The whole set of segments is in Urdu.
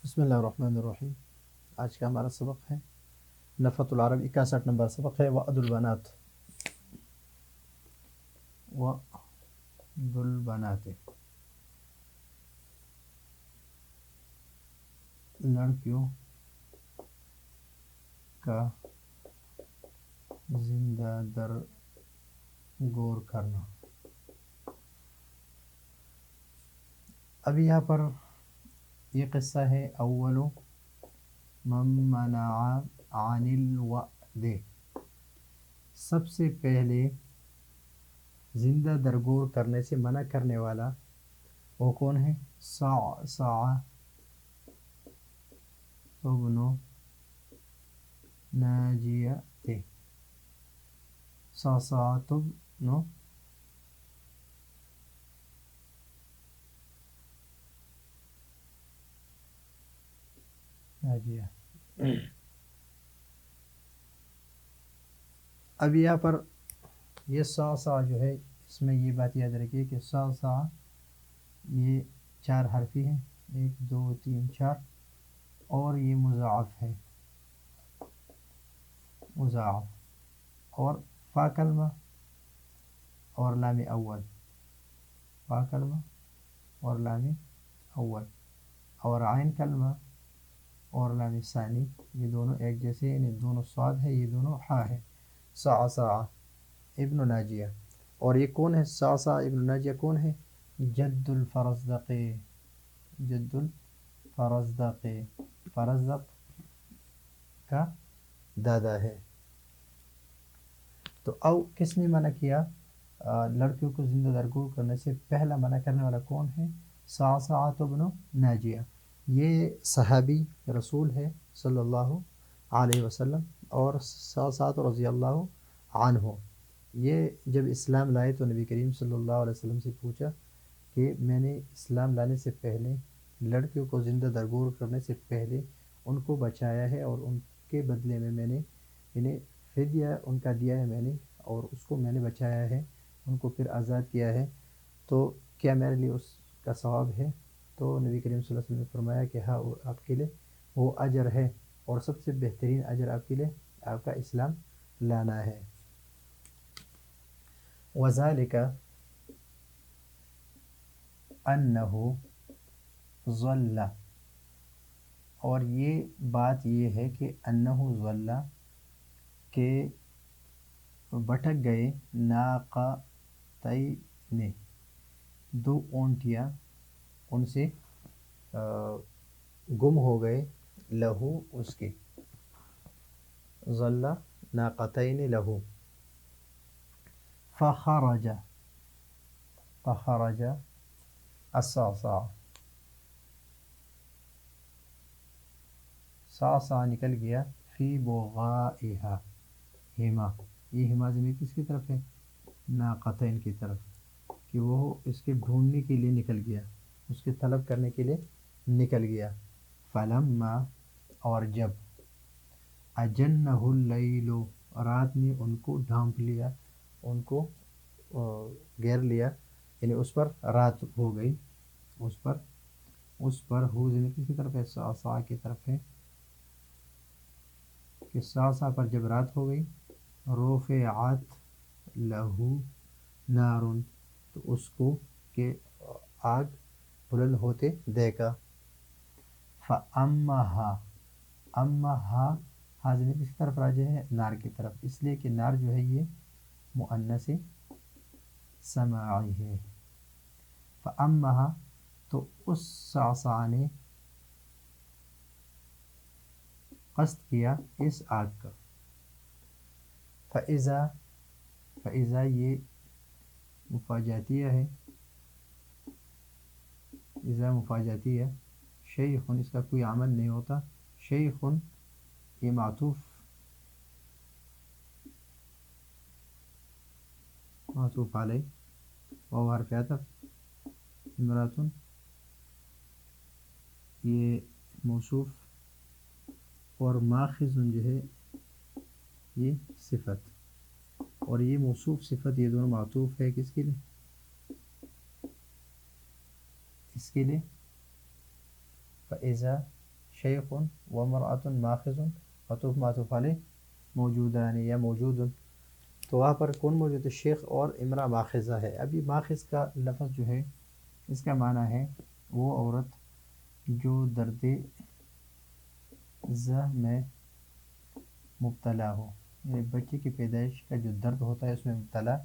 بسم اللہ الرحمن الرحیم. آج کا ہمارا سبق ہے نفحۃ العرب، 61 نمبر سبق ہے وعد البنات. وعد البنات، لڑکیوں کا زندہ در گور کرنا. اب یہاں پر یہ قصہ ہے اول من منع عن الوعد. سب سے پہلے زندہ درگور کرنے سے منع کرنے والا وہ کون ہے؟ صعصع ابن ناجیہ تھے. صعصع ابن ناجیہ. اب یہاں پر یہ صعصع جو ہے، اس میں یہ بات یاد رکھیے کہ صعصع یہ 4 حرفی ہیں، 1 2 3 4، اور یہ مضاعف ہے، مضاعف، اور فا کلمہ اور لام اول، فا کلمہ اور لام اول، اور عین کلمہ اور لام ثانی. یہ دونوں ایک جیسے ہیں، یہ دونوں صاد ہے، یہ دونوں حا ہے. صعصع ابن ناجیہ. اور یہ کون ہے؟ صعصع ابن ناجیہ کون ہے؟ جد الفرزدق، جد الفرزدق، فرزدق کا دادا ہے. تو او کس نے منع کیا لڑکیوں کو زندہ درگور کرنے سے؟ پہلا منع کرنے والا کون ہے؟ صعصع ابن ناجیہ. یہ صحابی رسول ہے صلی اللہ علیہ وسلم، اور صعصع رضی اللہ عنہ. یہ جب اسلام لائے تو نبی کریم صلی اللہ علیہ وسلم سے پوچھا کہ میں نے اسلام لانے سے پہلے لڑکیوں کو زندہ درگور کرنے سے پہلے ان کو بچایا ہے، اور ان کے بدلے میں نے انہیں فدیہ ان کا دیا ہے، میں نے، اور اس کو میں نے بچایا ہے، ان کو پھر آزاد کیا ہے، تو کیا میرے لیے اس کا ثواب ہے؟ تو نبی کریم صلی اللہ علیہ وسلم نے فرمایا کہ ہاں، آپ کے لیے وہ اجر ہے، اور سب سے بہترین اجر آپ کے لیے آپ کا اسلام لانا ہے. وذالک انہ ظل، اور یہ بات یہ ہے کہ انہ ظل، کہ بھٹک گئے، ناقتین، 2 اونٹیاں ان سے گم ہو گئے، لہو اس کے، ظل ناقتین لہو. فخرج، فخرج الصعصع، صعصع نکل گیا، فی بغائها، ہما، یہ ہما ضمیر کس کی طرف ہے؟ ناقتین کی طرف، کہ وہ اس کے ڈھونڈنے کے لیے نکل گیا، اس کے طلب کرنے کے لیے نکل گیا. فلما، اور جب، اجنہ اللیل، رات نے ان کو ڈھانپ لیا، ان کو گھیر لیا، یعنی اس پر رات ہو گئی، اس پر ہو ضمیر کس کی طرف ہے؟ صعصع کی طرف ہے، کہ صعصع پر جب رات ہو گئی، رفعت لہو نار، تو اس کو کہ آگ بلند ہوتے دیکھا. فَأَمَّهَا، أَمَّهَا، حاضر کس طرف راجع ہے؟ نار کی طرف، اس لیے کہ نار جو ہے یہ مؤنث سماعی ہے. فَأَمَّهَا، تو اس صعصع نے قصد کیا اس آگ کا. فَإِذَا، فَإِذَا یہ مفاجاتیہ ہے، اذا مفاجاتیہ، شیخ، اس کا کوئی عمل نہیں ہوتا، شیخ یہ معطوف، معطوف علیہ، واو حرف عطف، امراتن یہ موصوف، اور ماخذ جو ہے یہ صفت، اور یہ موصوف صفت یہ دونوں معطوف ہے کس کے لیے؟ اس کے لیے. فَإِذَا شیخ ومرأۃ ماخذ عطوف معطوف علیہ موجودان یا موجود. تو وہاں پر کون موجود ہے؟ شیخ اور امرأہ ماخذہ ہے. ابھی ماخذ کا لفظ جو ہے اس کا معنی ہے وہ عورت جو درد زہ میں مبتلا ہو، یعنی بچے کی پیدائش کا جو درد ہوتا ہے اس میں مبتلا،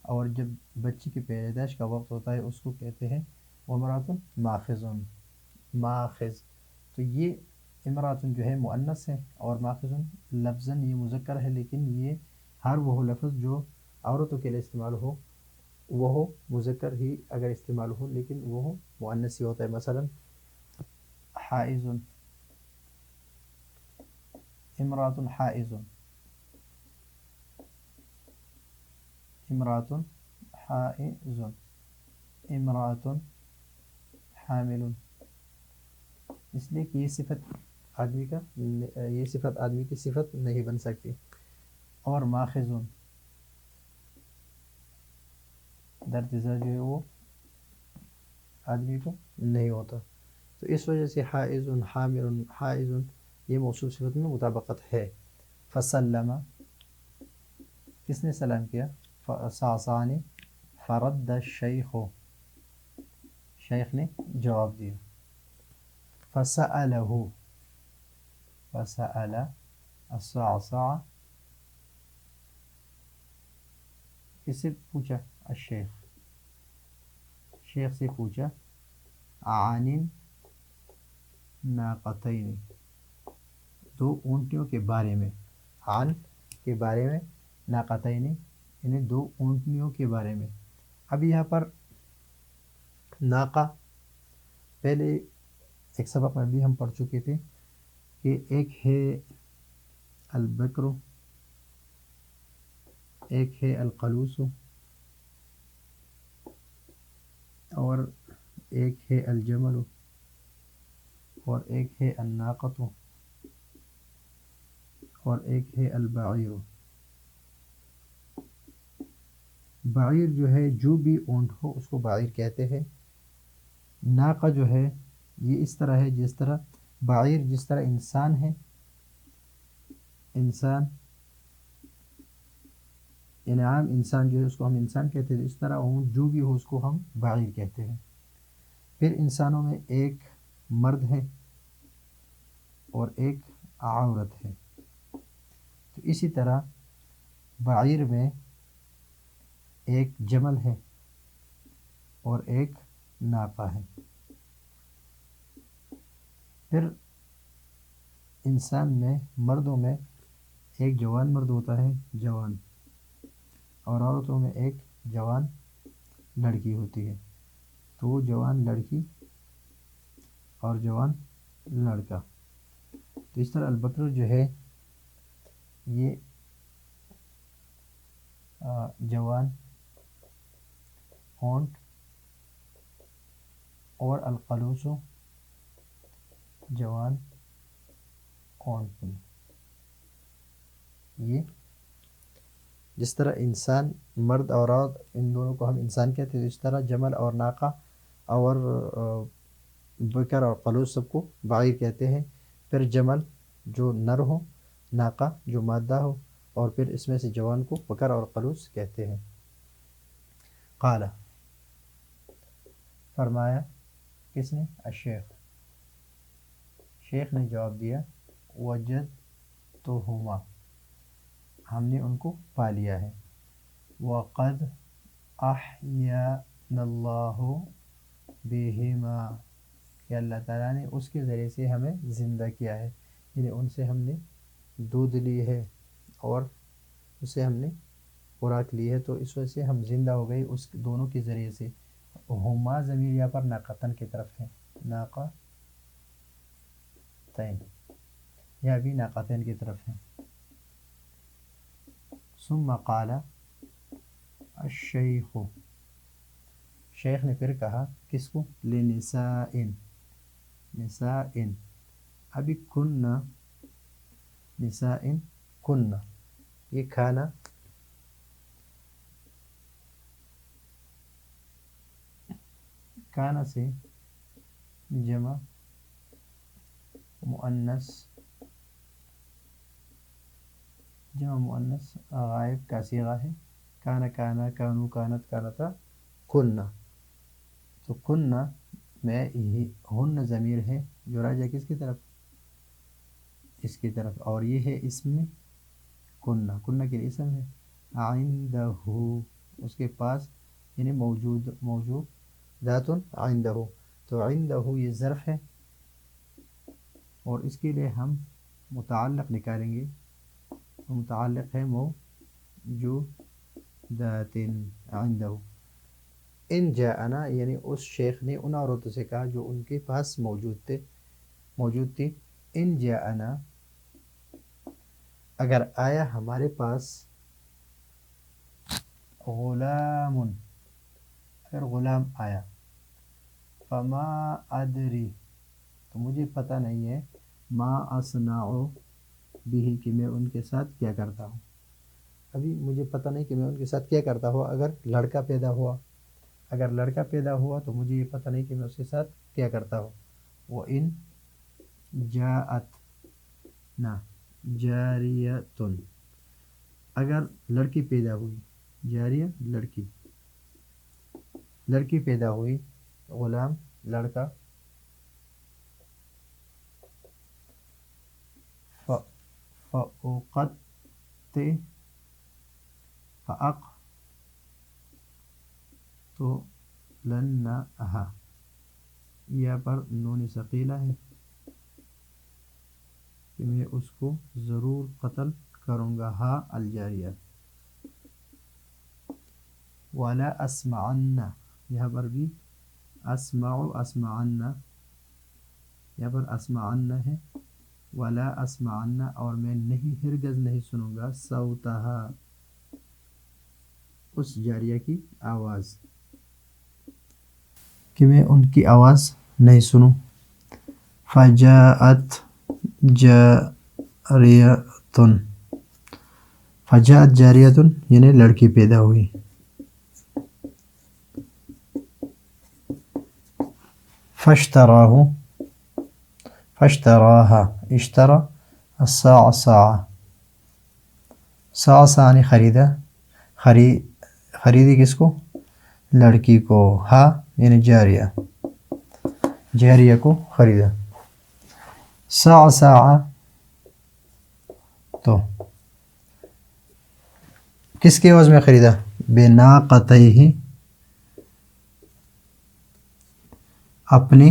اور جب بچے کی پیدائش کا وقت ہوتا ہے اس کو کہتے ہیں ومرأۃ ماخذ. ماخذ تو یہ امرأۃ جو ہے مؤنث ہے اور ماخذ لفظاً یہ مذکر ہے، لیکن یہ ہر وہ لفظ جو عورتوں کے لیے استعمال ہو وہ مذکر ہی اگر استعمال ہو لیکن وہ مؤنث ہی ہوتا ہے. مثلا حائض، امرأۃ حائض، امرأۃ حائض، امرأۃ حامل. اس لیے کہ یہ صفت آدمی کا یہ صفت آدمی کی صفت نہیں بن سکتی. اور ماخذ درد زا جو ہے وہ آدمی کو نہیں ہوتا. تو اس وجہ سے حائض حامل حائض یہ موصوف صفت میں مطابقت ہے. فسلم کس نے سلام کیا؟ صعصعانی. فرد الشیخ شیخ نے جواب دیا. فسألہ فسأل الصعصع کس سے پوچھا؟ الشیخ شیخ سے پوچھا. عن ناقتین دو اونٹیوں کے بارے میں. عن کے بارے میں، ناقتین یعنی دو اونٹنیوں کے بارے میں. اب یہاں پر ناقہ پہلے ایک سبق میں بھی ہم پڑھ چکے تھے کہ ایک ہے البکر، ایک ہے القلوس، اور ایک ہے الجمل، اور ایک ہے الناقۃ، اور ایک ہے البعیر. بعیر جو ہے جو بھی اونٹ ہو اس کو بعیر کہتے ہیں. ناقہ جو ہے یہ اس طرح ہے جس طرح بعیر جس طرح انسان ہے، انسان یعنی عام انسان جو ہے اس کو ہم انسان کہتے ہیں، اس طرح اونٹ جو بھی ہو اس کو ہم بعیر کہتے ہیں. پھر انسانوں میں ایک مرد ہے اور ایک عورت ہے. تو اسی طرح بعیر میں ایک جمل ہے اور ایک ناقہ ہے. پھر انسان میں مردوں میں ایک جوان مرد ہوتا ہے جوان، اور عورتوں میں ایک جوان لڑکی ہوتی ہے. تو وہ جوان لڑکی اور جوان لڑکا. تو اس طرح البکر جو ہے یہ جوان اونٹ، اور القلوس جوان اونٹ. یہ جس طرح انسان مرد اور عورت ان دونوں کو ہم انسان کہتے ہیں، اس طرح جمل اور ناقہ اور بکر اور قلوس سب کو بعیر کہتے ہیں. پھر جمل جو نر ہو، ناقہ جو مادہ ہو، اور پھر اس میں سے جوان کو بکر اور قلوس کہتے ہیں. قال فرمایا کس نے؟ الشیخ شیخ نے جواب دیا. وجدتہما ہم نے ان کو پا لیا ہے. وقد احیانا اللہ بہما کہ اللہ تعالیٰ نے اس کے ذریعے سے ہمیں زندہ کیا ہے، یعنی ان سے ہم نے دودھ لی ہے اور اسے ہم نے خوراک لی ہے، تو اس وجہ سے ہم زندہ ہو گئے اس دونوں کے ذریعے سے. ہما ضمیر یہاں پر ناقتن کی طرف ہے، ناقتین یہ بھی ناقتین کی طرف ہے. ثم قال الشیخ شیخ نے پھر کہا کس کو؟ لنسائن نسائن. ابھی کننا نسائن کننا یہ کھانا کانا سے جمع مؤنث جمع مؤنث غائب کا صیغہ ہے، کانا کانا، کانو کانت، کانتا، کننا. تو کننا میں ہن ضمیر ہے جو راجع کس کی طرف؟ اس کی طرف، اور یہ ہے اسم کننا، کننا کے لیے اسم ہے. عندہ اس کے پاس، یعنی موجود ذات عندہ. تو عندہ یہ ظرف ہے اور اس کے لیے ہم متعلق نکالیں گے. متعلق ہے موجود ذات عندہ. ان جاءنا یعنی اس شیخ نے ان عورتوں سے کہا جو ان کے پاس موجود تھی. ان جاءنا اگر آیا ہمارے پاس، غلام اگر غلام آیا، فما ادری تو مجھے پتہ نہیں ہے، ما اصنع به کہ میں ان کے ساتھ کیا کرتا ہوں. ابھی مجھے پتہ نہیں کہ میں ان کے ساتھ کیا کرتا ہوں. اگر لڑکا پیدا ہوا تو مجھے یہ پتہ نہیں کہ میں اس کے ساتھ کیا کرتا ہوں. وَإِن جاءت نا جاریتن اگر لڑکی پیدا ہوئی، جاریہ لڑکی پیدا ہوئی، غلام لڑکا، فَأَقْتُلَنَّهَا یہاں پر نون ثقیلہ ہے کہ میں اس کو ضرور قتل کروں گا. ہا الجاریہ. وَلَا أَسْمَعَنَّ یہاں پر بھی اسمعن یہاں پر اسمعن ہے. وَلَا أَسْمَعَنَّ اور میں ہرگز نہیں سنوں گا، صوتہا اس جاریہ کی آواز، کہ میں ان کی آواز نہیں سنوں. فَجَاءَتْ جَارِيَةٌ یعنی لڑکی پیدا ہوئی. فاشتراها اشترى الساعة ساعة یعنی خریدی کس کو؟ لڑکی کو. ہا یعنی جاریہ کو خریدا. ساعة تو کس کے عوض میں خریدا؟ بناقتیہ اپنی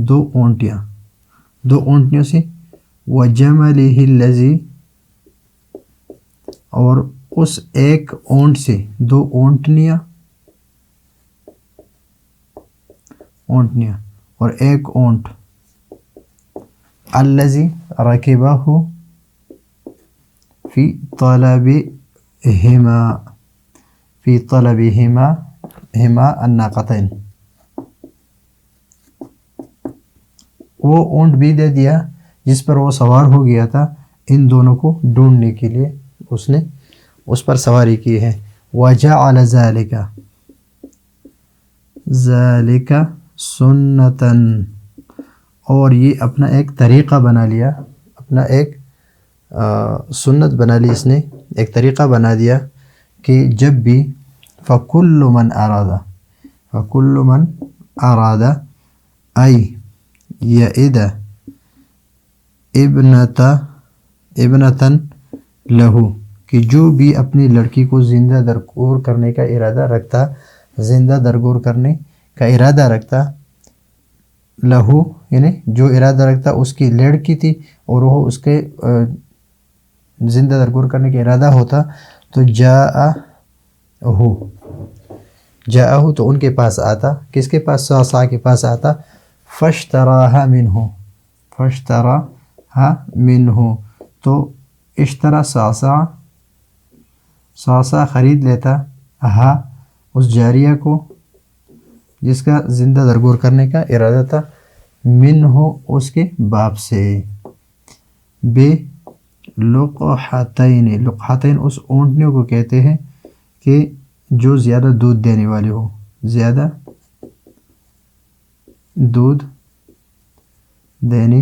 دو اونٹیوں سے. وجملہ الذی اور اس ایک اونٹ سے، دو اونٹنیاں اور ایک اونٹ. الذی رکبہ فی طلبہما الناقتین وہ اونٹ بھی دے دیا جس پر وہ سوار ہو گیا تھا، ان دونوں کو ڈھونڈنے کے لیے اس نے اس پر سواری کی ہے. وَجَعَلَ ذَلِكَ سُنَّةً اور یہ اپنا ایک طریقہ بنا لیا، اپنا ایک سنت بنا لی، اس نے ایک طریقہ بنا دیا کہ جب بھی فَكُلُّ مَنْ أَرَادَ أَيْ يَئِدَ ابنتاً لہو کہ جو بھی اپنی لڑکی کو زندہ درگور کرنے کا ارادہ رکھتا، لہو یعنی جو ارادہ رکھتا اس کی لڑکی تھی اور وہ اس کے زندہ درگور کرنے کا ارادہ ہوتا، تو جاءہو تو ان کے پاس آتا. کس کے پاس؟ صاصع کے پاس آتا. فاشتراها منہ تو اشترا صاصع خرید لیتا ہا اس جاریہ کو جس کا زندہ درگور کرنے کا ارادہ تھا، منہ اس کے باپ سے. بے لقحتین اس اونٹنیوں کو کہتے ہیں کہ جو زیادہ دودھ دینے والے ہو، زیادہ دودھ دینے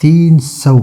300